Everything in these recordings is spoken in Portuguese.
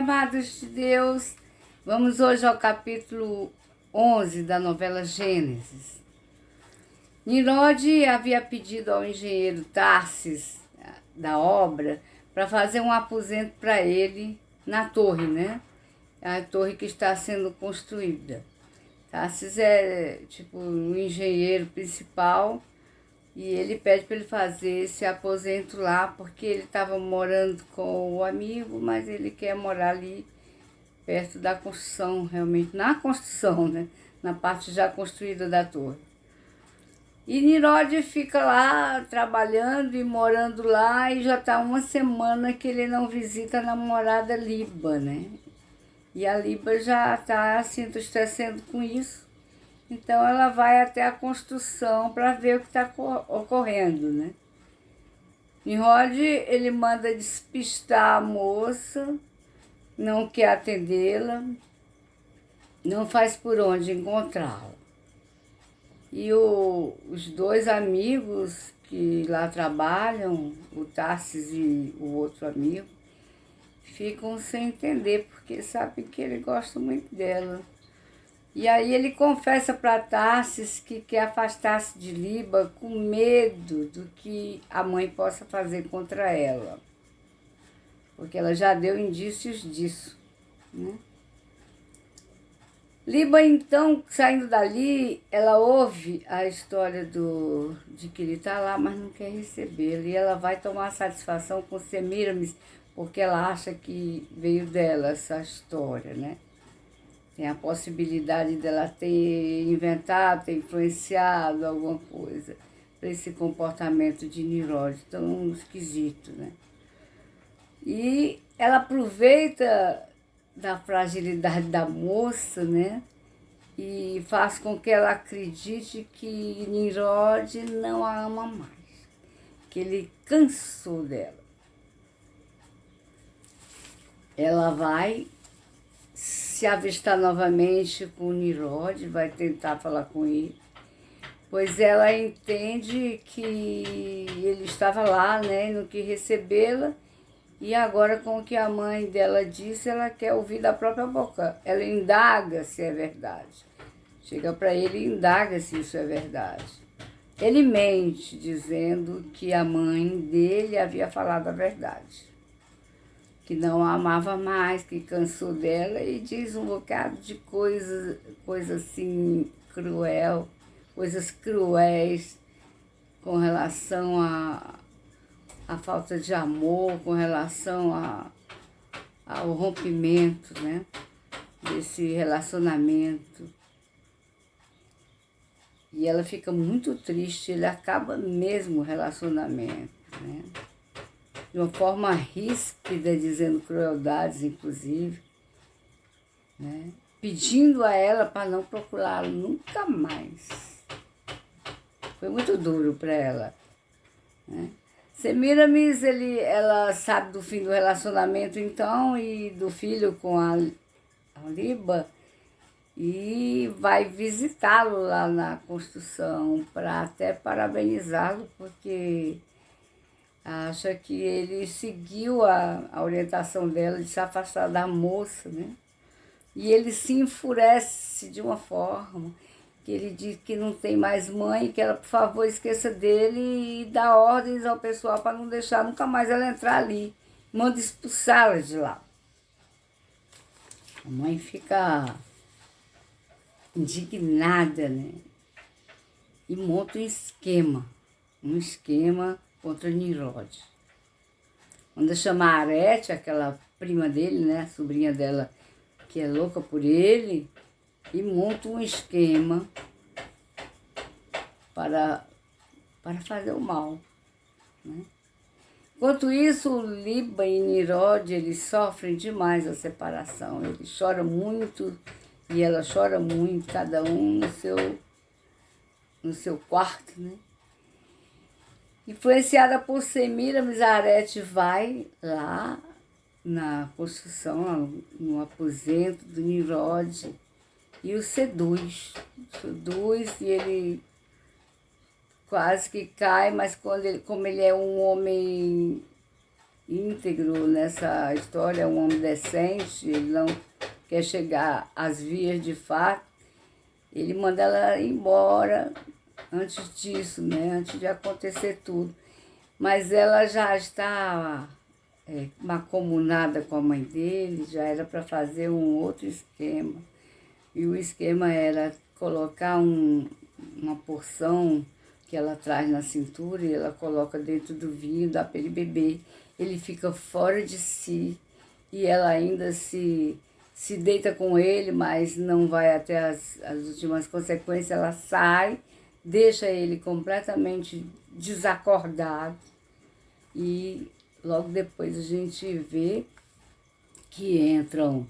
amados de Deus, vamos hoje ao capítulo 11 da novela Gênesis. Nimrod havia pedido ao engenheiro Tarsis da obra para fazer um aposento para ele na torre, né? A torre que está sendo construída. Tarsis é tipo um engenheiro principal e ele pede para ele fazer esse aposento lá porque ele estava morando com o amigo, mas ele quer morar ali perto da construção, realmente na construção, né? Na parte já construída da torre. E Nimrod fica lá trabalhando e morando lá e já está uma semana que ele não visita a namorada Liba, né? E a Liba já está se entristecendo com isso. Então ela vai até a construção para ver o que está ocorrendo, né? Nimrod, ele manda despistar a moça, não quer atendê-la, não faz por onde encontrá-la. E os dois amigos que lá trabalham, o Tarsis e o outro amigo, ficam sem entender, porque sabem que ele gosta muito dela. E aí ele confessa para Tarsis que quer afastar-se de Liba com medo do que a mãe possa fazer contra ela. Porque ela já deu indícios disso, né? Liba, então, saindo dali, ela ouve a história de que ele está lá, mas não quer recebê-lo. E ela vai tomar satisfação com Semiramis, porque ela acha que veio dela essa história, né? Tem a possibilidade dela ter inventado, ter influenciado alguma coisa para esse comportamento de Nimrod tão esquisito, né? E ela aproveita da fragilidade da moça, né? E faz com que ela acredite que Nimrod não a ama mais, que ele cansou dela. Ela vai se avistar novamente com o Nimrod, vai tentar falar com ele, pois ela entende que ele estava lá, né, não quis recebê-la, e agora com o que a mãe dela disse, ela quer ouvir da própria boca. Ela indaga se é verdade. Chega para ele e indaga se isso é verdade. Ele mente, dizendo que a mãe dele havia falado a verdade, que não a amava mais, que cansou dela, e diz um bocado de coisa assim coisas cruéis com relação à falta de amor, com relação ao rompimento, né, desse relacionamento. E ela fica muito triste, ele acaba mesmo o relacionamento, né? De uma forma ríspida, dizendo crueldades, inclusive, né? Pedindo a ela para não procurá-lo nunca mais. Foi muito duro para ela, né? Semiramis, ela sabe do fim do relacionamento, então, e do filho com a Liba, e vai visitá-lo lá na construção para até parabenizá-lo, porque acha que ele seguiu a orientação dela de se afastar da moça, né? E ele se enfurece de uma forma que ele diz que não tem mais mãe, que ela, por favor, esqueça dele e dá ordens ao pessoal para não deixar nunca mais ela entrar ali. Manda expulsá-la de lá. A mãe fica indignada, né? E monta um esquema contra Nimrod. Manda chamar a Arete, aquela prima dele, né, sobrinha dela, que é louca por ele, e monta um esquema para fazer o mal, né? Enquanto isso, Liba e Nimrod, eles sofrem demais a separação. Ele chora muito e ela chora muito, cada um no seu quarto, né? Influenciada por Semiramis, Arete vai lá na construção, no aposento do Nimrod, e o seduz e ele quase que cai, mas como ele é um homem íntegro nessa história, é um homem decente, ele não quer chegar às vias de fato, ele manda ela embora antes disso, né? Antes de acontecer tudo. Mas ela já está mancomunada com a mãe dele, já era para fazer um outro esquema. E o esquema era colocar uma porção que ela traz na cintura e ela coloca dentro do vinho, dá para ele beber. Ele fica fora de si e ela ainda se deita com ele, mas não vai até as últimas consequências. Ela sai, deixa ele completamente desacordado e logo depois a gente vê que entram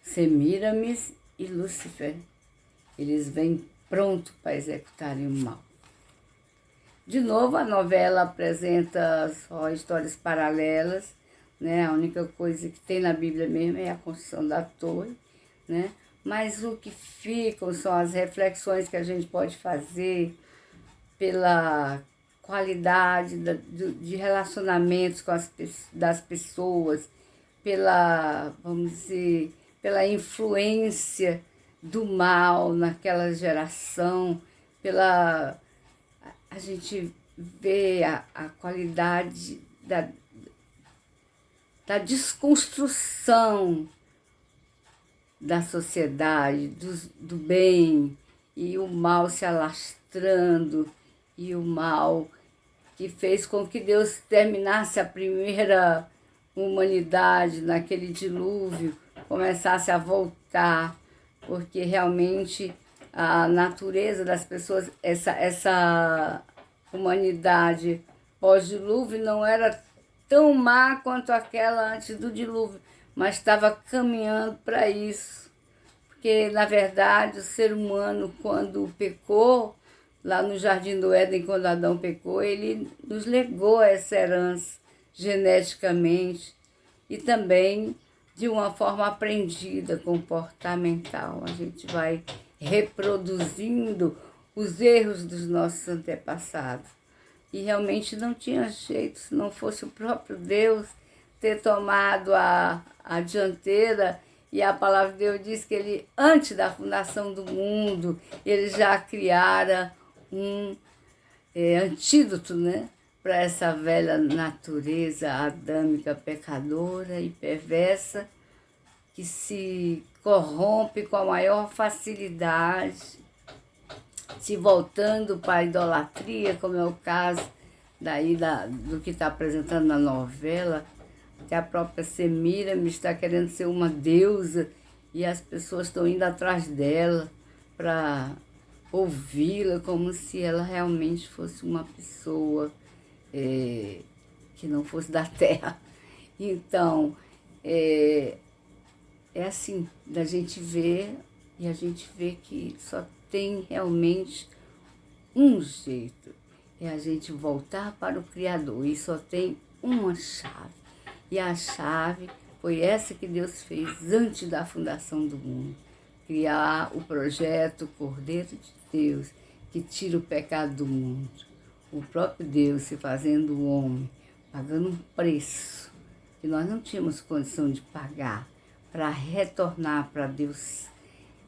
Semíramis e Lúcifer. Eles vêm pronto para executarem o mal. De novo, a novela apresenta só histórias paralelas, né? A única coisa que tem na Bíblia mesmo é a construção da torre, né? Mas o que ficam são as reflexões que a gente pode fazer pela qualidade de relacionamentos das pessoas, vamos dizer, pela influência do mal naquela geração, a gente vê a qualidade da desconstrução da sociedade, do bem, e o mal se alastrando, e o mal que fez com que Deus terminasse a primeira humanidade naquele dilúvio, começasse a voltar, porque realmente a natureza das pessoas, essa humanidade pós-dilúvio não era tão má quanto aquela antes do dilúvio, mas estava caminhando para isso. Porque, na verdade, o ser humano, quando pecou, lá no Jardim do Éden, quando Adão pecou, ele nos legou essa herança geneticamente e também de uma forma aprendida, comportamental. A gente vai reproduzindo os erros dos nossos antepassados. E realmente não tinha jeito, se não fosse o próprio Deus ter tomado a dianteira. E a palavra de Deus diz que ele, antes da fundação do mundo, ele já criara um antídoto, né, para essa velha natureza adâmica, pecadora e perversa, que se corrompe com a maior facilidade, se voltando para a idolatria, como é o caso do que está apresentando na novela, que a própria Semíramis está querendo ser uma deusa e as pessoas estão indo atrás dela para ouvi-la como se ela realmente fosse uma pessoa que não fosse da terra. Então, é assim, da gente ver, e a gente vê que só tem realmente um jeito, é a gente voltar para o Criador, e só tem uma chave. E a chave foi essa que Deus fez antes da fundação do mundo. Criar o projeto Cordeiro de Deus, que tira o pecado do mundo. O próprio Deus se fazendo homem, pagando um preço que nós não tínhamos condição de pagar, para retornar para Deus,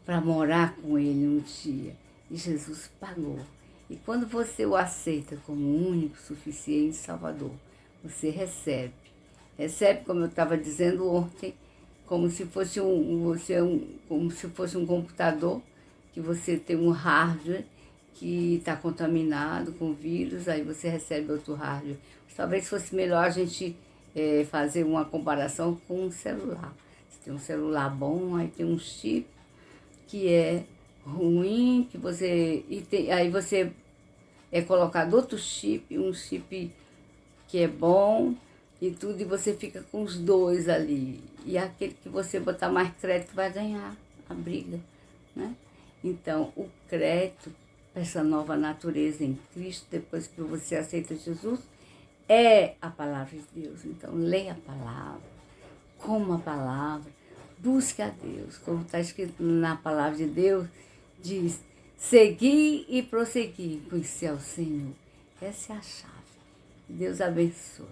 para morar com Ele um dia. E Jesus pagou. E quando você o aceita como o único, suficiente Salvador, você recebe. Recebe, como eu estava dizendo ontem, como se fosse como se fosse um computador, que você tem um hardware que está contaminado com vírus, aí você recebe outro hardware. Talvez fosse melhor a gente fazer uma comparação com um celular. Você tem um celular bom, aí tem um chip que é ruim, que você... aí você é colocado outro chip, um chip que é bom e tudo, e você fica com os dois ali. E aquele que você botar mais crédito vai ganhar a briga, né? Então, o crédito, essa nova natureza em Cristo, depois que você aceita Jesus, é a palavra de Deus. Então, leia a palavra, coma a palavra, busque a Deus. Como está escrito na palavra de Deus, diz: seguir e prosseguir, conhecer ao Senhor. Essa é a chave. Deus abençoe.